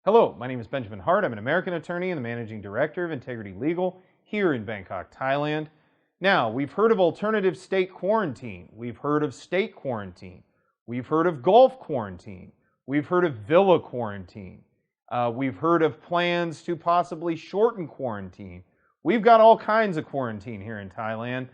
Hello, my name is Benjamin Hart. I'm an American attorney and the managing director of Integrity Legal here in Bangkok, Thailand. Now, we've heard of alternative state quarantine. We've heard of state quarantine. We've heard of Gulf quarantine. We've heard of villa quarantine. We've heard of plans to possibly shorten quarantine. We've got all kinds of quarantine here in Thailand,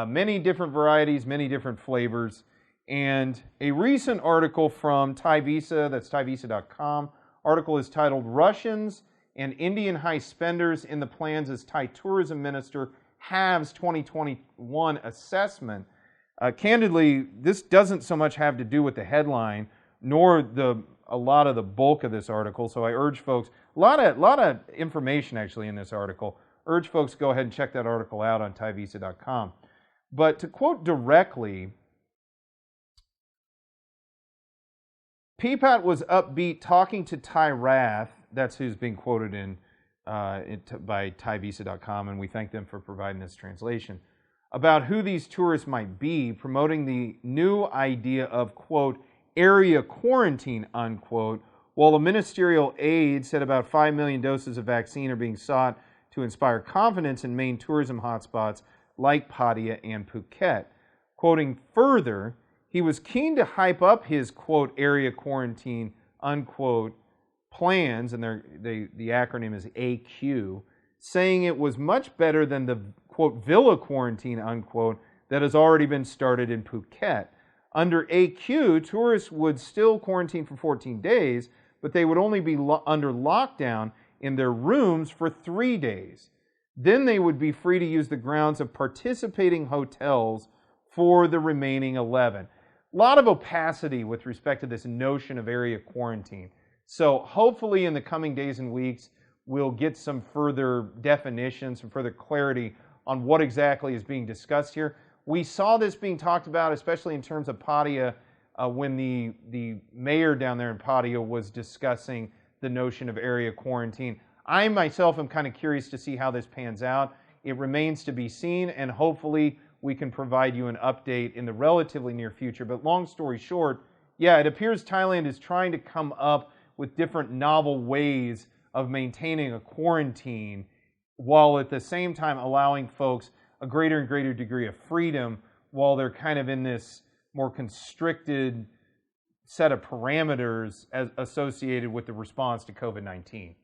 many different varieties, many different flavors. And a recent article from Thai Visa, that's thaivisa.com, article is titled Russians and Indian High Spenders in the Plans as Thai Tourism Minister Halves 2021 Assessment. Candidly, this doesn't so much have to do with the headline, nor a lot of the bulk of this article. So I urge folks, a lot of information actually in this article. Urge folks to go ahead and check that article out on thaivisa.com. But to quote directly, Peapat was upbeat talking to Thai Wrath, that's who's being quoted by thaivisa.com, and we thank them for providing this translation, about who these tourists might be, promoting the new idea of, quote, area quarantine, unquote, while the ministerial aide said about 5 million doses of vaccine are being sought to inspire confidence in main tourism hotspots like Pattaya and Phuket. Quoting further, he was keen to hype up his, quote, area quarantine, unquote, plans, and the acronym is AQ, saying it was much better than the, quote, villa quarantine, unquote, that has already been started in Phuket. Under AQ, tourists would still quarantine for 14 days, but they would only be under lockdown in their rooms for 3 days. Then they would be free to use the grounds of participating hotels for the remaining 11. A lot of opacity with respect to this notion of area quarantine. So hopefully in the coming days and weeks, we'll get some further definition, some further clarity on what exactly is being discussed here. We saw this being talked about, especially in terms of Pattaya, when the mayor down there in Pattaya was discussing the notion of area quarantine. I myself am kind of curious to see how this pans out. It remains to be seen, and hopefully we can provide you an update in the relatively near future. But long story short, yeah, it appears Thailand is trying to come up with different novel ways of maintaining a quarantine while at the same time allowing folks a greater and greater degree of freedom while they're kind of in this more constricted set of parameters associated with the response to COVID-19.